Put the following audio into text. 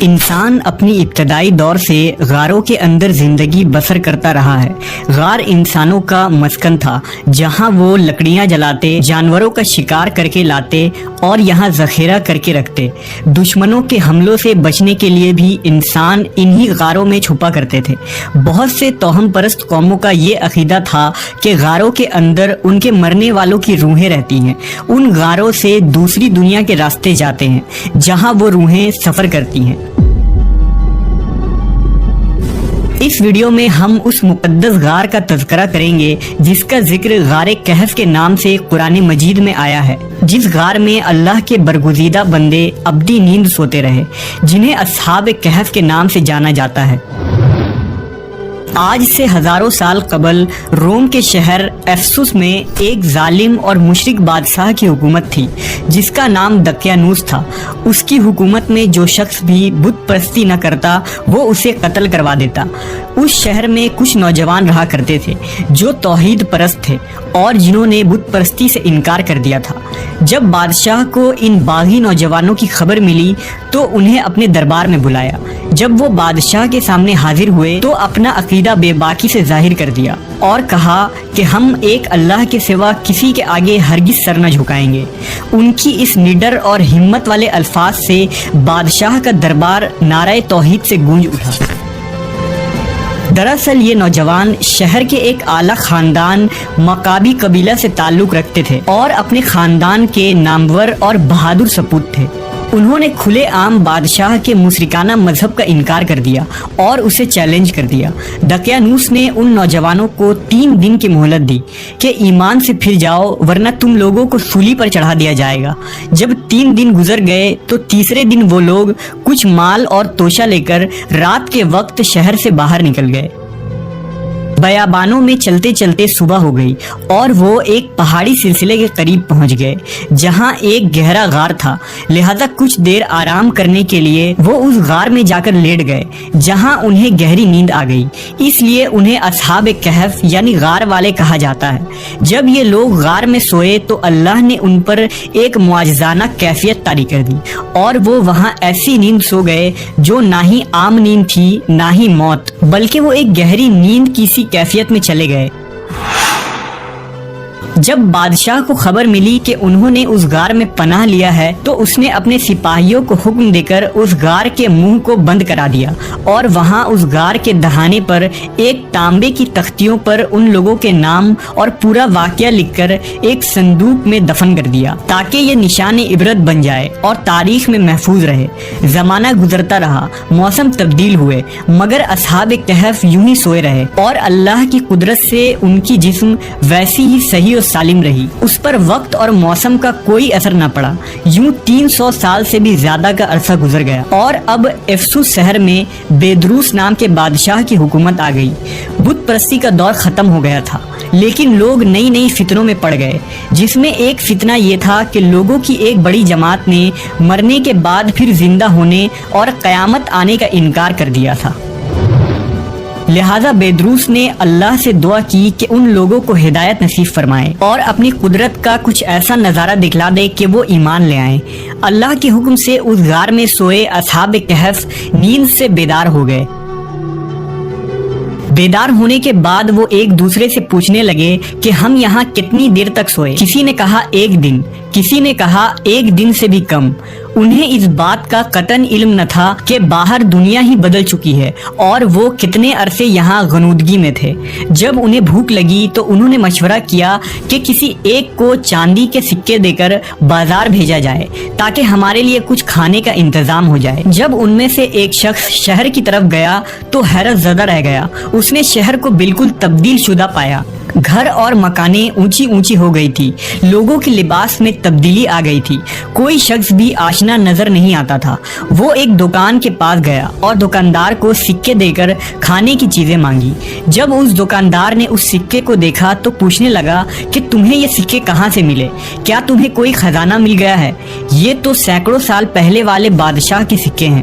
انسان اپنی ابتدائی دور سے غاروں کے اندر زندگی بسر کرتا رہا ہے۔ غار انسانوں کا مسکن تھا، جہاں وہ لکڑیاں جلاتے، جانوروں کا شکار کر کے لاتے اور یہاں ذخیرہ کر کے رکھتے۔ دشمنوں کے حملوں سے بچنے کے لیے بھی انسان انہی غاروں میں چھپا کرتے تھے۔ بہت سے توہم پرست قوموں کا یہ عقیدہ تھا کہ غاروں کے اندر ان کے مرنے والوں کی روحیں رہتی ہیں۔ ان غاروں سے دوسری دنیا کے راستے جاتے ہیں، جہاں وہ روحیں سفر کرتی ہیں۔ اس ویڈیو میں ہم اس مقدس غار کا تذکرہ کریں گے جس کا ذکر غار کہف کے نام سے قرآن مجید میں آیا ہے، جس غار میں اللہ کے برگزیدہ بندے ابدی نیند سوتے رہے، جنہیں اصحاب کہف کے نام سے جانا جاتا ہے۔ آج سے ہزاروں سال قبل روم کے شہر افسس میں ایک ظالم اور مشرک بادشاہ کی حکومت تھی جس کا نام دقیانوس تھا۔ اس کی حکومت میں جو شخص بھی بت پرستی نہ کرتا وہ اسے قتل کروا دیتا۔ اس شہر میں کچھ نوجوان رہا کرتے تھے جو توحید پرست تھے اور جنہوں نے بت پرستی سے انکار کر دیا تھا۔ جب بادشاہ کو ان باغی نوجوانوں کی خبر ملی تو انہیں اپنے دربار میں بلایا۔ جب وہ بادشاہ کے سامنے حاضر ہوئے تو اپنا عقیدہ بے باکی سے ظاہر کر دیا اور کہا کہ ہم ایک اللہ کے سوا کسی کے آگے ہرگز سر نہ جھکائیں گے۔ ان کی اس نڈر اور ہمت والے الفاظ سے بادشاہ کا دربار نعرہ توحید سے گونج اٹھا۔ دراصل یہ نوجوان شہر کے ایک اعلیٰ خاندان مقابی قبیلہ سے تعلق رکھتے تھے اور اپنے خاندان کے نامور اور بہادر سپوت تھے۔ انہوں نے کھلے عام بادشاہ کے مشرکانہ مذہب کا انکار کر دیا اور اسے چیلنج کر دیا۔ دقیانوس نے ان نوجوانوں کو 3 دن کی مہلت دی کہ ایمان سے پھر جاؤ ورنہ تم لوگوں کو سولی پر چڑھا دیا جائے گا۔ جب 3 دن گزر گئے تو تیسرے دن وہ لوگ کچھ مال اور توشہ لے کر رات کے وقت شہر سے باہر نکل گئے۔ بیابانوں میں چلتے چلتے صبح ہو گئی اور وہ ایک پہاڑی سلسلے کے قریب پہنچ گئے جہاں ایک گہرا غار تھا، لہذا کچھ دیر آرام کرنے کے لیے وہ اس غار میں جا کر لیٹ گئے جہاں انہیں گہری نیند آ گئی۔ اس لیے انہیں اصحاب کہف یعنی غار والے کہا جاتا ہے۔ جب یہ لوگ غار میں سوئے تو اللہ نے ان پر ایک معجزانہ کیفیت طاری کر دی اور وہ وہاں ایسی نیند سو گئے جو نہ ہی عام نیند تھی نہ ہی موت، بلکہ وہ ایک گہری نیند کی سی کیفیت میں چلے گئے۔ جب بادشاہ کو خبر ملی کہ انہوں نے اس غار میں پناہ لیا ہے تو اس نے اپنے سپاہیوں کو حکم دے کر اس غار کے منہ کو بند کرا دیا اور وہاں اس غار کے دہانے پر ایک تانبے کی تختیوں پر ان لوگوں کے نام اور پورا واقعہ لکھ کر ایک صندوق میں دفن کر دیا تاکہ یہ نشان عبرت بن جائے اور تاریخ میں محفوظ رہے۔ زمانہ گزرتا رہا، موسم تبدیل ہوئے، مگر اصحاب کہف یوں ہی سوئے رہے اور اللہ کی قدرت سے ان کی جسم ویسی ہی صحیح اور سالم رہی۔ اس پر وقت اور موسم کا کوئی اثر نہ پڑا۔ یوں 300 سال سے بھی زیادہ کا عرصہ گزر گیا اور اب افسس شہر میں بیدروس نام کے بادشاہ کی حکومت آ گئی۔ بت پرستی کا دور ختم ہو گیا تھا، لیکن لوگ نئی فتنوں میں پڑ گئے، جس میں ایک فتنہ یہ تھا کہ لوگوں کی ایک بڑی جماعت نے مرنے کے بعد پھر زندہ ہونے اور قیامت آنے کا انکار کر دیا تھا۔ لہذا بیدروس نے اللہ سے دعا کی کہ ان لوگوں کو ہدایت نصیب فرمائے اور اپنی قدرت کا کچھ ایسا نظارہ دکھلا دے کہ وہ ایمان لے آئیں۔ اللہ کے حکم سے اس غار میں سوئے اصحاب کہف نیند سے بیدار ہو گئے۔ بیدار ہونے کے بعد وہ ایک دوسرے سے پوچھنے لگے کہ ہم یہاں کتنی دیر تک سوئے؟ کسی نے کہا 1 دن، کسی نے کہا 1 دن سے بھی کم۔ انہیں اس بات کا قطعاً علم نہ تھا کہ باہر دنیا ہی بدل چکی ہے اور وہ کتنے عرصے یہاں غنودگی میں تھے۔ جب انہیں بھوک لگی تو انہوں نے مشورہ کیا کہ کسی ایک کو چاندی کے سکے دے کر بازار بھیجا جائے تاکہ ہمارے لیے کچھ کھانے کا انتظام ہو جائے۔ جب ان میں سے ایک شخص شہر کی طرف گیا تو حیرت زدہ رہ گیا۔ اس نے شہر کو بالکل تبدیل شدہ پایا۔ گھر اور مکانیں اونچی ہو گئی تھی، لوگوں کے لباس میں تبدیلی آ گئی تھی، کوئی شخص بھی آشنا نظر نہیں آتا تھا۔ وہ ایک دکان کے پاس گیا اور دکاندار کو سکے دے کر کھانے کی چیزیں مانگی۔ جب اس دکاندار نے اس سکے کو دیکھا تو پوچھنے لگا کہ تمہیں یہ سکے کہاں سے ملے؟ کیا تمہیں کوئی خزانہ مل گیا ہے؟ یہ تو سینکڑوں سال پہلے والے بادشاہ کے سکے ہیں۔